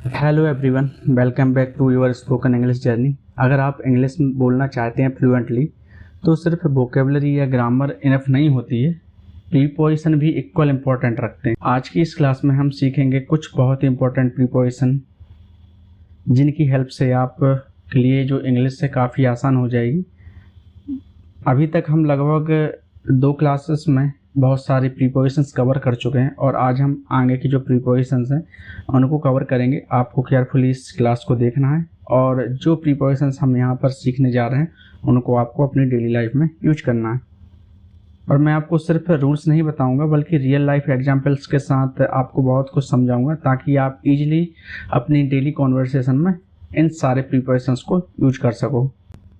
Hello everyone, welcome back to your spoken English journey. अगर आप English में बोलना चाहते हैं फ्लुएंटली तो सिर्फ वोकेबलरी या ग्रामर इनफ नहीं होती है, प्रीपोजिशन भी इक्वल इम्पोर्टेंट रखते हैं। आज की इस क्लास में हम सीखेंगे कुछ बहुत ही इम्पोर्टेंट प्रीपोजिशन जिनकी हेल्प से आप के लिए जो इंग्लिश से काफ़ी आसान हो जाएगी। अभी तक हम लगभग 2 क्लासेस में बहुत सारी प्रीपोजिशंस कवर कर चुके हैं और आज हम आगे की जो प्रीपोजिशंस हैं उनको कवर करेंगे। आपको केयरफुली इस क्लास को देखना है और जो प्रीपोजिशंस हम यहाँ पर सीखने जा रहे हैं उनको आपको अपनी डेली लाइफ में यूज करना है। और मैं आपको सिर्फ रूल्स नहीं बताऊंगा बल्कि रियल लाइफ एग्जांपल्स के साथ आपको बहुत कुछ समझाऊंगा ताकि आप इजीली अपनी डेली कॉन्वर्सेशन में इन सारे प्रीपोजिशंस को यूज कर सको।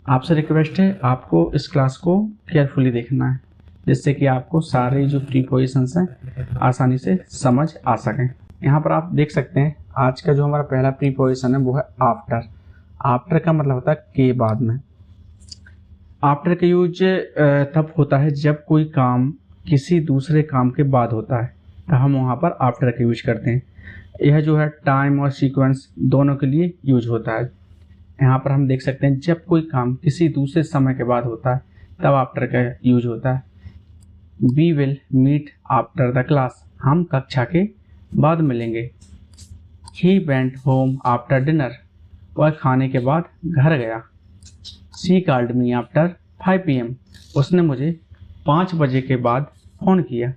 आपसे रिक्वेस्ट है आपको इस क्लास को केयरफुली देखना है जिससे कि आपको सारे जो प्रीपोजिशंस हैं आसानी से समझ आ सकें। यहाँ पर आप देख सकते हैं आज का जो हमारा पहला प्रीपोजिशन है वो है आफ्टर। आफ्टर का मतलब होता है के बाद में। आफ्टर का यूज तब होता है जब कोई काम किसी दूसरे काम के बाद होता है तो हम वहाँ पर आफ्टर का यूज करते हैं। यह जो है टाइम और सीक्वेंस दोनों के लिए यूज होता है। यहाँ पर हम देख सकते हैं जब कोई काम किसी दूसरे समय के बाद होता है तब आफ्टर का यूज होता है। We will meet after the class. हम कक्षा के बाद मिलेंगे। He went home after dinner. वह खाने के बाद घर गया। She called me after 5 PM. उसने मुझे 5 बजे के बाद फ़ोन किया।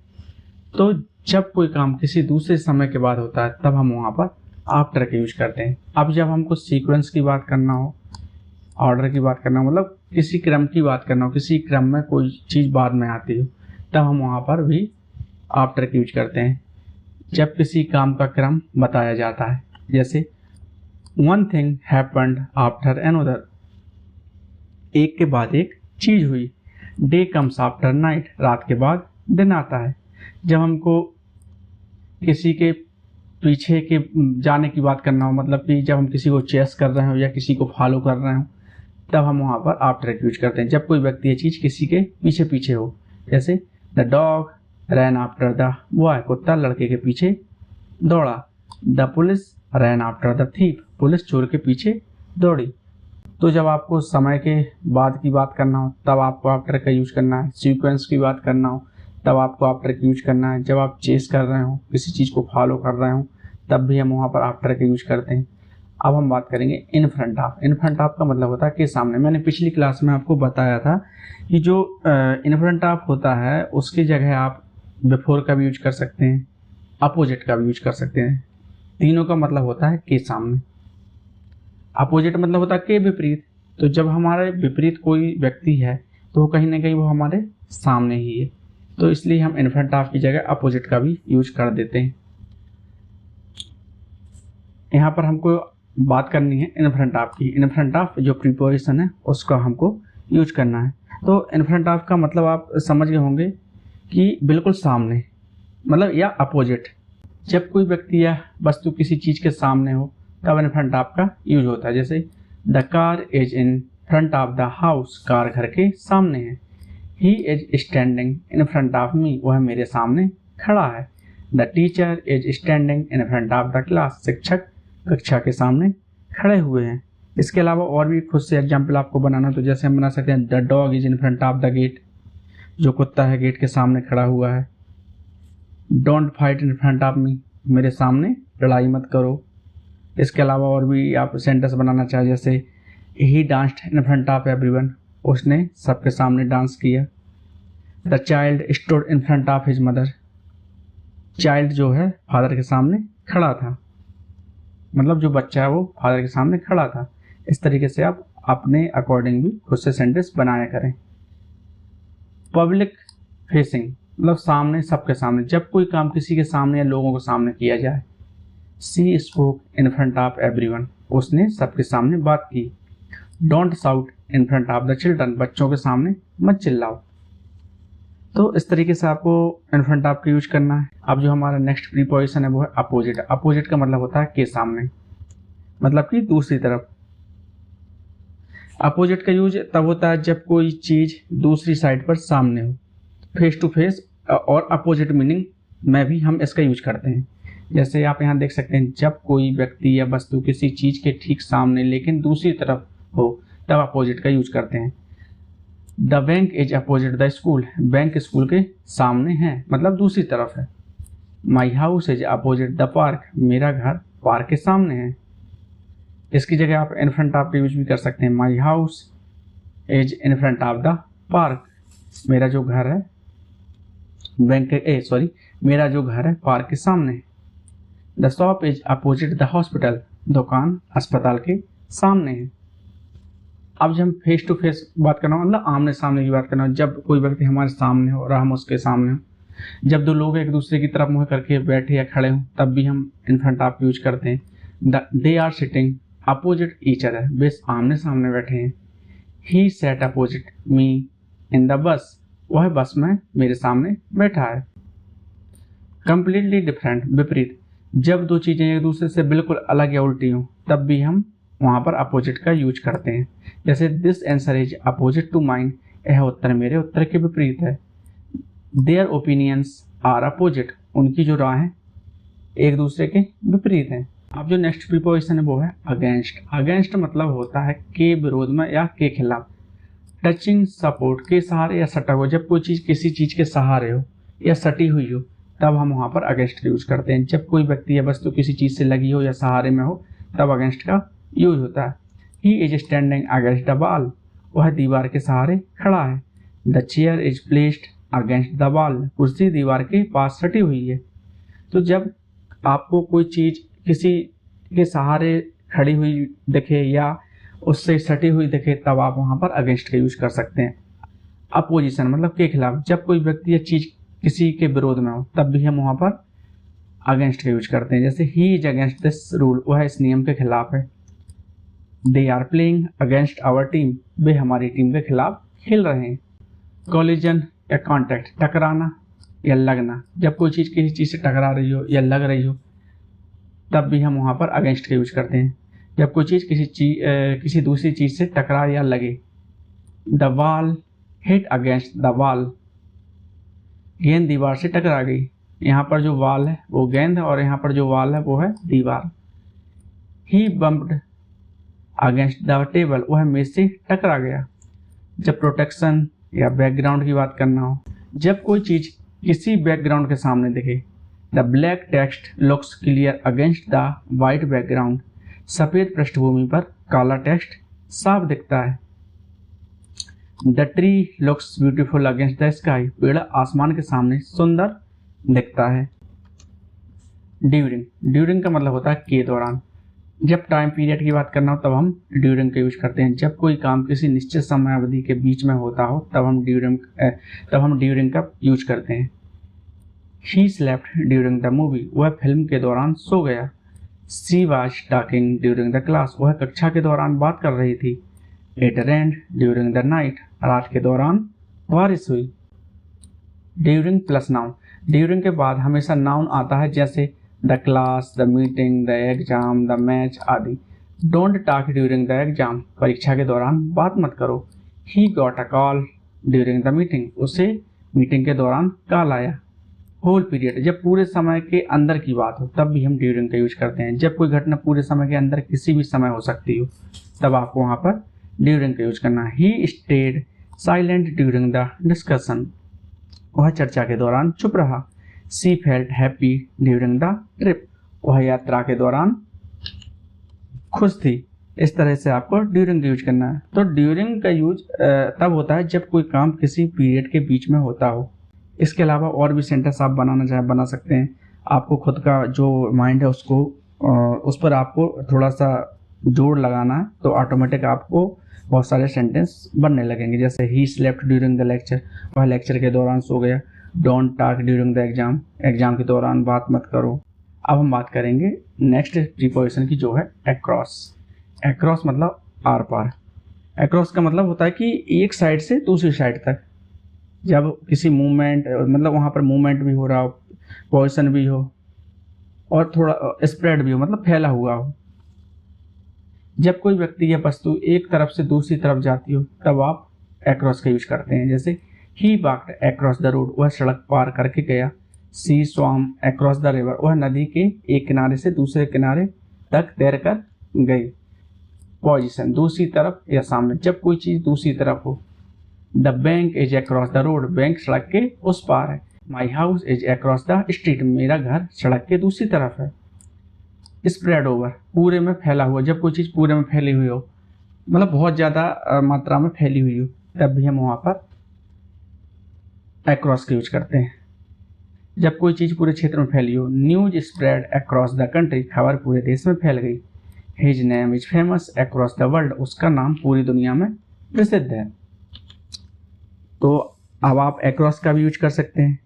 तो जब कोई काम किसी दूसरे समय के बाद होता है तब हम वहाँ पर आफ्टर का यूज करते हैं। अब जब हमको सीक्वेंस की बात करना हो, ऑर्डर की बात करना हो, मतलब किसी क्रम की बात करना हो, किसी क्रम में कोई चीज़ बाद में आती हो तब हम वहाँ पर भी आफ्टर का यूज करते हैं। जब किसी काम का क्रम बताया जाता है जैसे one thing happened after another, एक के बाद एक चीज़ हुई। डे कम्स आफ्टर नाइट, रात के बाद दिन आता है। जब हमको किसी के पीछे के जाने की बात करना हो, मतलब कि जब हम किसी को चेस कर रहे हो या किसी को फॉलो कर रहे हो तब हम वहाँ पर आफ्टर का यूज करते हैं। जब कोई व्यक्ति ये चीज़ किसी के पीछे पीछे हो जैसे the dog rain after the boy, कुत्ता लड़के के पीछे दौड़ा। The police rain after the thief, police चोर के पीछे दौड़ी। तो जब आपको समय के बाद की बात करना हो तब आपको आफ्टर का यूज करना है। सीक्वेंस की बात करना हो तब आपको आफ्टर का यूज करना है। जब आप चेस कर रहे हो, किसी चीज़ को फॉलो कर रहे हो तब भी हम वहाँ पर आफ्टर का यूज करते हैं। अब हम बात करेंगे इन front of. In front of का मतलब होता है कि सामने। मैंने पिछली क्लास में आपको बताया था कि जो इन फ्रंट ऑफ होता है उसकी जगह आप बिफोर का भी यूज कर सकते हैं, अपोजिट का भी यूज कर सकते हैं। तीनों का मतलब होता है के सामने। अपोजिट मतलब होता है के विपरीत। तो जब हमारे विपरीत कोई व्यक्ति है तो कहीं ना कहीं वो हमारे सामने ही है, तो इसलिए हम इन फ्रंट ऑफ की जगह अपोजिट का भी यूज कर देते हैं। यहाँ पर हमको बात करनी है इन फ्रंट ऑफ की। इन फ्रंट ऑफ जो प्रीपोजिशन है उसका हमको यूज करना है। तो इन फ्रंट ऑफ का मतलब आप समझ गए होंगे कि बिल्कुल सामने, मतलब या अपोजिट। जब कोई व्यक्ति या वस्तु किसी चीज़ के सामने हो तब इन फ्रंट ऑफ का यूज होता है। जैसे the car is in front of the house, car घर के सामने है। He is standing in front of मी, वह मेरे सामने खड़ा है। The teacher is standing in front of the class, शिक्षक कक्षा के सामने खड़े हुए हैं। इसके अलावा और भी खुद से एग्जाम्पल आपको बनाना, तो जैसे हम बना सकते हैं the dog is in front of the gate, जो कुत्ता है गेट के सामने खड़ा हुआ है। Don't fight in front of me, मेरे सामने लड़ाई मत करो। इसके अलावा और भी आप सेंटेंस बनाना चाहे जैसे he danced in front of everyone, उसने सबके सामने डांस किया। The child stood in front of his mother, child जो है फादर के सामने खड़ा था, मतलब जो बच्चा है वो फादर के सामने खड़ा था। इस तरीके से आप अपने अकॉर्डिंग भी खुद से सेंटेंस बनाया करें। पब्लिक फेसिंग मतलब सामने, सबके सामने। जब कोई काम किसी के सामने या लोगों के सामने किया जाए। She spoke in front of everyone, उसने सबके सामने बात की। Don't shout in front of the children, बच्चों के सामने मत चिल्लाओ। तो इस तरीके से आपको इन फ्रंट ऑफ का यूज करना है। अब जो हमारा नेक्स्ट प्रीपोजिशन है वो है अपोजिट। अपोजिट का मतलब होता है के सामने, मतलब कि दूसरी तरफ। अपोजिट का यूज तब होता है जब कोई चीज़ दूसरी साइड पर सामने हो, फेस टू फेस और अपोजिट मीनिंग में भी हम इसका यूज करते हैं। जैसे आप यहाँ देख सकते हैं, जब कोई व्यक्ति या वस्तु किसी चीज के ठीक सामने लेकिन दूसरी तरफ हो तब अपोजिट का यूज करते हैं। The bank is opposite the school, bank school के सामने है मतलब दूसरी तरफ है। माई house is opposite the park, मेरा घर पार्क के सामने है। इसकी जगह आप इन फ्रंट ऑफ का यूज भी कर सकते हैं। माई house is in front of the park, मेरा जो घर है मेरा जो घर है पार्क के सामने है। The shop is opposite the hospital, दुकान अस्पताल के सामने है। अब जब हम फेस टू फेस बात करना मतलब आमने सामने की बात करना, जब कोई व्यक्ति हमारे सामने हो और हम उसके सामने हो, जब दो लोग एक दूसरे की तरफ मुंह करके बैठे या खड़े हों तब भी हम इन फ्रंट ऑफ यूज करते हैं। They are sitting opposite each other, वे आमने सामने बैठे हैं। He sat opposite me in the bus, वह बस में मेरे सामने बैठा है। कंप्लीटली डिफरेंट, विपरीत, जब दो चीजें एक दूसरे से बिल्कुल अलग या उल्टी हों तब भी हम वहां पर अपोजिट का यूज करते हैं। जैसे this answer is opposite to mine, यह उत्तर मेरे उत्तर के विपरीत है। देयर ओपिनियंस आर अपोजिट, उनकी जो राय है एक दूसरे के विपरीत हैं। अब जो नेक्स्ट प्रीपोजिशन है वो है अगेंस्ट। अगेंस्ट मतलब होता है के विरोध में या के खिलाफ। टचिंग, सपोर्ट, के सहारे या सटा हुआ, जब कोई चीज किसी चीज के सहारे हो या सटी हुई हो तब हम वहां पर अगेंस्ट का यूज करते हैं। जब कोई व्यक्ति या वस्तु किसी चीज से लगी हो या सहारे में हो तब अगेंस्ट का यूज होता है। He is standing against the wall, वह दीवार के सहारे खड़ा है। The chair is placed against the wall, कुर्सी दीवार के पास सटी हुई है। तो जब आपको कोई चीज किसी के सहारे खड़ी हुई दिखे या उससे सटी हुई दिखे तब आप वहां पर अगेंस्ट का यूज कर सकते हैं। अपोजिशन मतलब के खिलाफ, जब कोई व्यक्ति या चीज किसी के विरोध में हो तब भी हम वहां पर अगेंस्ट का यूज करते हैं। जैसे he is against this rule, वह इस नियम के खिलाफ है। They are playing against our team, वे हमारी टीम के खिलाफ खेल रहे हैं। कोलिजन या कॉन्टैक्ट, टकराना या लगना, जब कोई चीज किसी चीज से टकरा रही हो या लग रही हो तब भी हम वहां पर अगेंस्ट का यूज करते हैं। जब कोई चीज किसी दूसरी चीज से टकरा या लगे। The wall hit against the wall, गेंद दीवार से टकरा गई। यहाँ पर जो वॉल है वो गेंद है और यहाँ पर जो वॉल है वो है दीवार। ही बम्प्ड अगेंस्ट द टेबल, वह मेज से टकरा गया। जब प्रोटेक्शन या बैकग्राउंड की बात करना हो, जब कोई चीज किसी बैकग्राउंड के सामने दिखे। The black text looks clear against the white background, सफेद पृष्ठभूमि पर काला टेक्स्ट साफ दिखता है। The tree looks beautiful against the sky, पेड़ आसमान के सामने सुंदर दिखता है। ड्यूरिंग, ड्यूरिंग का मतलब होता है के दौरान। जब टाइम पीरियड की बात करना हो तब हम ड्यूरिंग का यूज करते हैं। जब कोई काम किसी निश्चित समय अवधि के बीच में होता हो तब हम ड्यूरिंग का यूज करते हैं। She slept during the movie, वह फिल्म के दौरान सो गया। She was talking during the class, वह कक्षा के दौरान बात कर रही थी। It rained during the night, रात के दौरान बारिश हुई। ड्यूरिंग प्लस नाउन, ड्यूरिंग के बाद हमेशा नाउन आता है जैसे the class, the meeting, the exam, the match आदि। Don't talk during the exam, परीक्षा के दौरान बात मत करो। He got a call during the meeting, उसे मीटिंग के दौरान कॉल आया। होल पीरियड, जब पूरे समय के अंदर की बात हो तब भी हम ड्यूरिंग का यूज करते हैं। जब कोई घटना पूरे समय के अंदर किसी भी समय हो सकती हो तब आपको वहां पर ड्यूरिंग का यूज करना है। He stayed silent during the discussion, वह चर्चा के दौरान चुप रहा। She felt happy during the trip, वह यात्रा के दौरान खुश थी। इस तरह से आपको ड्यूरिंग का यूज करना है। तो ड्यूरिंग का यूज तब होता है जब कोई काम किसी पीरियड के बीच में होता हो। इसके अलावा और भी सेंटेंस आप बनाना चाहे बना सकते हैं। आपको खुद का जो माइंड है उसको उस पर आपको थोड़ा सा जोड़ लगाना है तो ऑटोमेटिक आपको बहुत सारे सेंटेंस बनने लगेंगे। जैसे he slept during the lecture, वह लेक्चर के दौरान सो गया। Don't talk during the exam, exam के दौरान बात मत करो। अब हम बात करेंगे नेक्स्ट प्रीपोजिशन की जो है अक्रॉस। अक्रॉस मतलब आर पार। अक्रॉस का मतलब होता है कि एक साइड से दूसरी साइड तक, जब किसी मूवमेंट मतलब वहाँ पर मूवमेंट भी हो रहा हो, पोजिशन भी हो और थोड़ा स्प्रेड भी हो मतलब फैला हुआ हो। जब कोई व्यक्ति या वस्तु एक तरफ से दूसरी तरफ जाती हो तब आप अक्रॉस का यूज करते हैं। जैसे ही वॉक्ड अक्रॉस द रोड, वह सड़क पार करके गया। सी स्वam अक्रॉस द रिवर, वह नदी के एक किनारे से दूसरे किनारे तक तैरकर गई। पोजीशन दूसरी तरफ या सामने, जब कोई चीज दूसरी तरफ हो। The bank is across the road, bank सड़क के उस पार है। माई house is across the street, मेरा घर सड़क के दूसरी तरफ है। स्प्रेड ओवर, पूरे में फैला हुआ, जब कोई चीज पूरे में फैली हुई हो, मतलब बहुत ज्यादा मात्रा में फैली हुई हो, तब भी हम वहां पर अक्रॉस का यूज करते हैं। जब कोई चीज पूरे क्षेत्र में फैली हो। News spread across the country, खबर पूरे देश में फैल गई। His name is famous across the world, उसका नाम पूरी दुनिया में प्रसिद्ध है। तो अब आप अक्रॉस का भी यूज कर सकते हैं।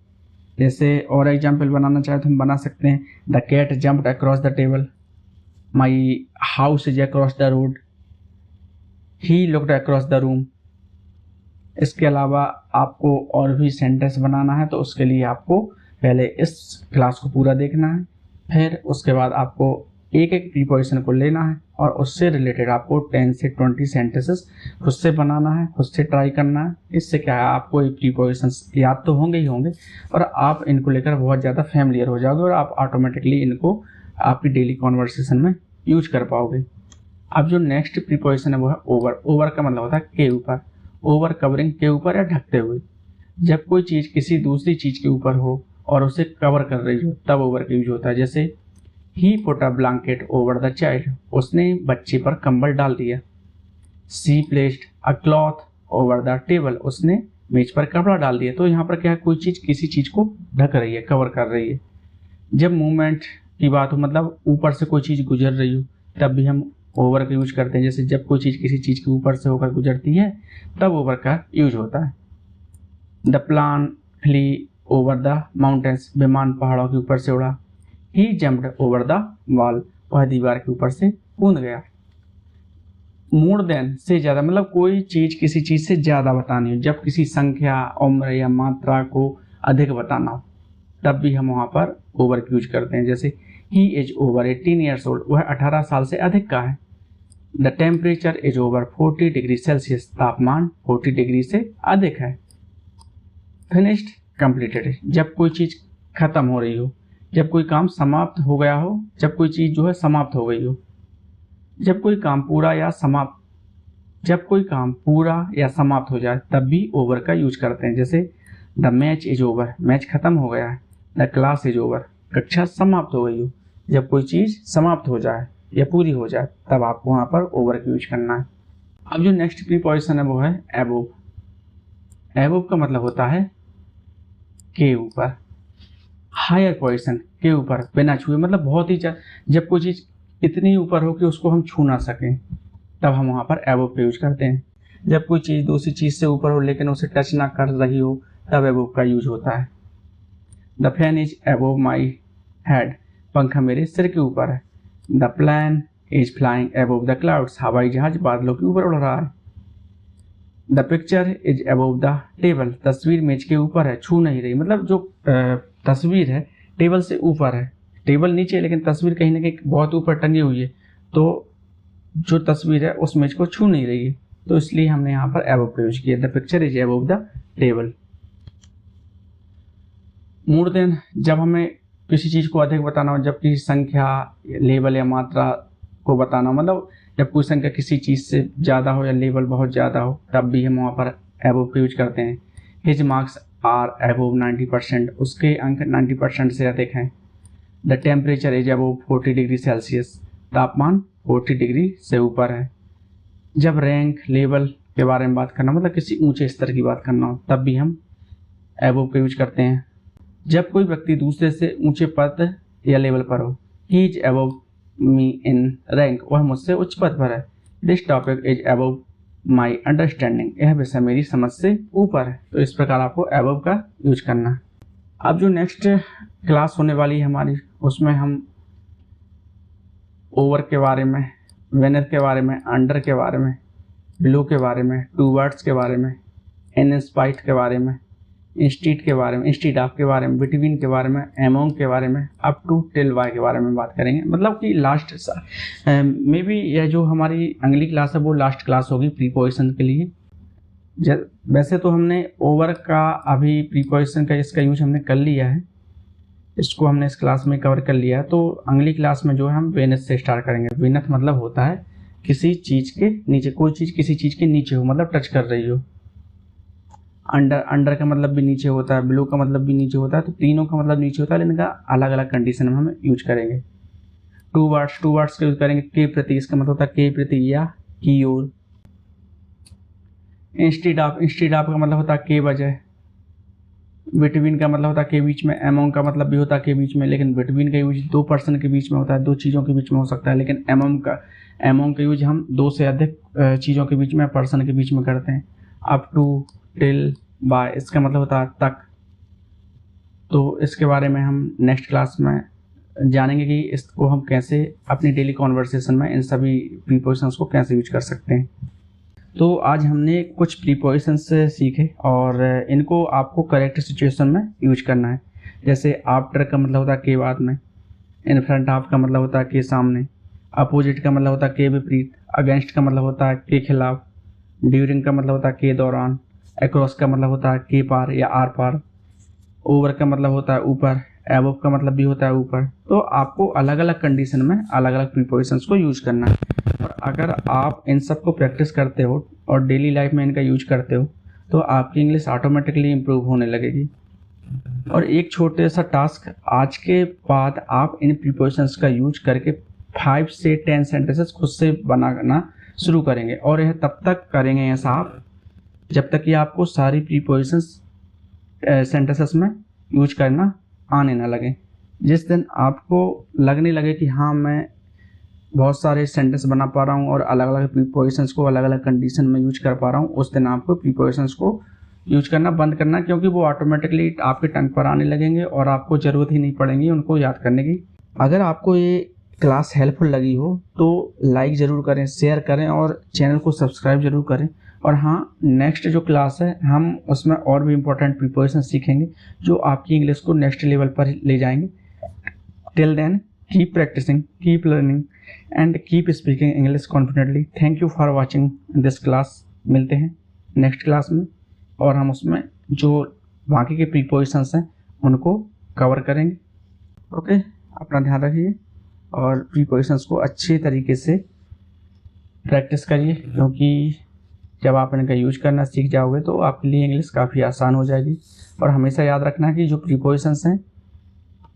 जैसे और एग्जाम्पल बनाना चाहे तो हम बना सकते हैं, the cat jumped across the table, my house is across the road, he looked across the room. इसके अलावा आपको और भी सेंटेंस बनाना है तो उसके लिए आपको पहले इस क्लास को पूरा देखना है, फिर उसके बाद आपको एक एक प्रीपोजिशन को लेना है और उससे रिलेटेड आपको 10 से 20 सेंटेंसेस खुद से बनाना है, खुद से ट्राई करना है। इससे क्या है, आपको ये प्रीपोजिशंस याद तो होंगे ही होंगे और आप इनको लेकर बहुत ज़्यादा फैमिलियर हो जाओगे और आप ऑटोमेटिकली इनको आपकी डेली कॉन्वर्सेशन में यूज कर पाओगे। अब जो नेक्स्ट प्रीपोजिशन है वो है ओवर। ओवर का मतलब होता है के ऊपर, ओवर कवरिंग, के ऊपर या ढकते हुए। जब कोई चीज़ किसी दूसरी चीज़ के ऊपर हो और उसे कवर कर रही हो तब ओवर का यूज होता है। जैसे he put a blanket over the child, उसने बच्चे पर कंबल डाल दिया। She placed a cloth over the table, उसने मेज पर कपड़ा डाल दिया। तो यहाँ पर क्या है, कोई चीज़ किसी चीज़ को ढक रही है, कवर कर रही है। जब मूवमेंट की बात हो, मतलब ऊपर से कोई चीज़ गुजर रही हो, तब भी हम ओवर का यूज करते हैं। जैसे जब कोई चीज़ किसी चीज़ के ऊपर से होकर गुजरती है तब ओवर का यूज होता है। The plane flew over the mountains, विमान पहाड़ों के ऊपर से उड़ा। He jumped over the wall, वह दीवार के ऊपर से कूद गया। मोर देन, से ज़्यादा, मतलब कोई चीज़ किसी चीज़ से ज़्यादा बतानी हो, जब किसी संख्या, उम्र या मात्रा को अधिक बताना हो तब भी हम वहाँ पर ओवर का यूज करते हैं। जैसे he is over 18 years old, वह 18 साल से अधिक का है। The temperature is over 40 degree Celsius, तापमान 40 डिग्री से अधिक है। फिनिश्ड, कंप्लीटेड, जब कोई चीज़ खत्म हो रही हो, जब कोई काम समाप्त हो गया हो, जब कोई चीज़ जो है समाप्त हो गई हो। जब कोई काम पूरा या समाप्त हो जाए तब भी ओवर का यूज करते हैं। जैसे the match is over, match खत्म हो गया है। द क्लास इज ओवर, कक्षा समाप्त हो गई हो। जब कोई चीज़ समाप्त हो जाए या पूरी हो जाए तब आपको वहाँ पर ओवर का यूज करना है। अब जो नेक्स्ट प्रीपोजिशन है वो है एबोव। एबोव का मतलब होता है के ऊपर। हायर पोजीशन, के ऊपर, बिना छुए, मतलब बहुत ही जब कोई चीज़ इतनी ऊपर हो कि उसको हम छू ना सकें तब हम वहाँ पर एबोव का यूज करते हैं। जब कोई चीज़ दूसरी चीज़ से ऊपर हो लेकिन उसे टच ना कर रही हो तब एबोव का यूज होता है। The fan is above my head, पंखा मेरे सिर के ऊपर है। The plane is flying above the clouds, हवाई जहाज बादलों के ऊपर उड़ रहा है। The picture is above the table, तस्वीर मेज के ऊपर है, छू नहीं रही, मतलब जो तस्वीर है टेबल से ऊपर है, टेबल नीचे है लेकिन तस्वीर कहीं ना कहीं बहुत ऊपर टंगी हुई है, तो जो तस्वीर है उस मेज को छू नहीं रही है, तो इसलिए हमने यहाँ पर एबोव का यूज किया। The picture is above the table. More than, जब हमें किसी चीज़ को अधिक बताना हो, जब किसी संख्या, लेवल या मात्रा को बताना, मतलब जब कोई संख्या किसी चीज़ से ज़्यादा हो या लेवल बहुत ज़्यादा हो तब भी हम वहाँ पर एबोव का यूज करते हैं। हिज मार्क्स आर एबोव 90%, उसके अंक 90% से अधिक हैं। The temperature is above 40 degree Celsius, तापमान 40 डिग्री से ऊपर है। जब रैंक, लेवल के बारे में बात करना, मतलब किसी ऊंचे स्तर की बात करना हो तब भी हम एबोव का यूज करते हैं। जब कोई व्यक्ति दूसरे से ऊंचे पद या लेवल पर हो, he is above me in rank, वह मुझसे उच्च पद पर है। This topic is above my understanding, यह विषय मेरी समझ से ऊपर है। तो इस प्रकार आपको एबोव का यूज करना है। अब जो नेक्स्ट क्लास होने वाली है हमारी, उसमें हम ओवर के बारे में, बेनेथ के बारे में, अंडर के बारे में, बिलो के बारे में, टूवर्ड्स के बारे में, इन स्पाइट के बारे में, इंस्टीड के बारे में, इंस्टीड ऑफ के बारे में, बिटवीन के बारे में, एमोंग के बारे में, अप टू टिल वाई के बारे में बात करेंगे। मतलब कि लास्ट में भी यह जो हमारी अगली क्लास है वो लास्ट क्लास होगी प्रीपोजिशन के लिए। वैसे तो हमने ओवर का अभी प्रीपोजिशन का इसका यूज हमने कर लिया है, इसको हमने इस क्लास में कवर कर लिया है। तो अगली क्लास में जो है हम वेनथ से स्टार्ट करेंगे। वेनथ मतलब होता है किसी चीज़ के नीचे, कोई चीज़ किसी चीज़ के नीचे हो, मतलब टच कर रही हो। अंडर का मतलब भी नीचे होता है, बिलो का मतलब भी नीचे होता है। तो तीनों का मतलब नीचे होता है, लेकिन इनका अलग अलग कंडीशन में हम यूज करेंगे। टू वर्ड्स का यूज करेंगे। के प्रति, इसका मतलब होता है के प्रति या की ओर। इंस्टीड ऑफ का मतलब होता है के बजाय। बिटवीन का मतलब होता है के बीच में। एमोंग का मतलब भी होता है के बीच में, लेकिन बिटवीन का यूज दो पर्सन के बीच में होता है, दो चीज़ों के बीच में हो सकता है। लेकिन एमोंग का यूज हम दो से अधिक चीज़ों के बीच में, पर्सन के बीच में करते हैं। अप टू, टिल, बाय, इसका मतलब होता है तक। तो इसके बारे में हम नेक्स्ट क्लास में जानेंगे कि इसको हम कैसे अपनी डेली कॉन्वर्सेशन में इन सभी प्रीपोजिशंस को कैसे यूज कर सकते हैं। तो आज हमने कुछ प्रीपोजिशंस सीखे और इनको आपको करेक्ट सिचुएशन में यूज करना है। जैसे आफ्टर का मतलब होता है के बाद में, इन फ्रंट ऑफ का मतलब होता है के सामने, अपोजिट का मतलब होता है के विपरीत, अगेंस्ट का मतलब होता है के खिलाफ, ड्यूरिंग का मतलब होता है के दौरान, अक्रॉस का मतलब होता है के पार या आर पार, ओवर का मतलब होता है ऊपर, एबव का मतलब भी होता है ऊपर। तो आपको अलग अलग कंडीशन में अलग अलग प्रीपोजिशंस को यूज करना है। और अगर आप इन सब को प्रैक्टिस करते हो और डेली लाइफ में इनका यूज करते हो तो आपकी इंग्लिश ऑटोमेटिकली इम्प्रूव होने लगेगी। और एक छोटे सा टास्क, आज के बाद आप इन प्रीपोजिशंस का यूज करके 5 से 10 सेंटेंसेस खुद से बनाना शुरू करेंगे। और यह तब तक करेंगे ऐसा आप जब तक कि आपको सारी प्रीपोजिशंस सेंटेंसेस में यूज करना आने ना लगे। जिस दिन आपको लगने लगे कि हाँ मैं बहुत सारे सेंटेंस बना पा रहा हूँ और अलग अलग प्रीपोजिशंस को अलग अलग कंडीशन में यूज कर पा रहा हूँ, उस दिन आपको प्रीपोजिशंस को यूज करना बंद करना, क्योंकि वो ऑटोमेटिकली आपके टंग पर आने लगेंगे और आपको ज़रूरत ही नहीं पड़ेगी उनको याद करने की। अगर आपको ये क्लास हेल्पफुल लगी हो तो लाइक ज़रूर करें, शेयर करें और चैनल को सब्सक्राइब ज़रूर करें। और हाँ, नेक्स्ट जो क्लास है हम उसमें और भी इम्पोर्टेंट प्रीपोजिशन सीखेंगे जो आपकी इंग्लिश को नेक्स्ट लेवल पर ले जाएंगे। Till then keep practising, keep learning and keep speaking English confidently. Thank you for watching this class. मिलते हैं नेक्स्ट क्लास में और हम उसमें जो बाकी के प्रीपोजिशंस हैं उनको कवर करेंगे। ओके, अपना ध्यान रखिए और प्रीपोजिशंस को अच्छे तरीके से प्रैक्टिस करिए, क्योंकि जब आप इनका यूज करना सीख जाओगे तो आपके लिए इंग्लिश काफ़ी आसान हो जाएगी। और हमेशा याद रखना कि जो प्रीपोजिशंस हैं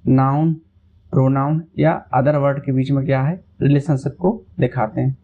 नाउन, प्रोनाउन या अदर वर्ड के बीच में क्या है, रिलेशनशिप को दिखाते हैं।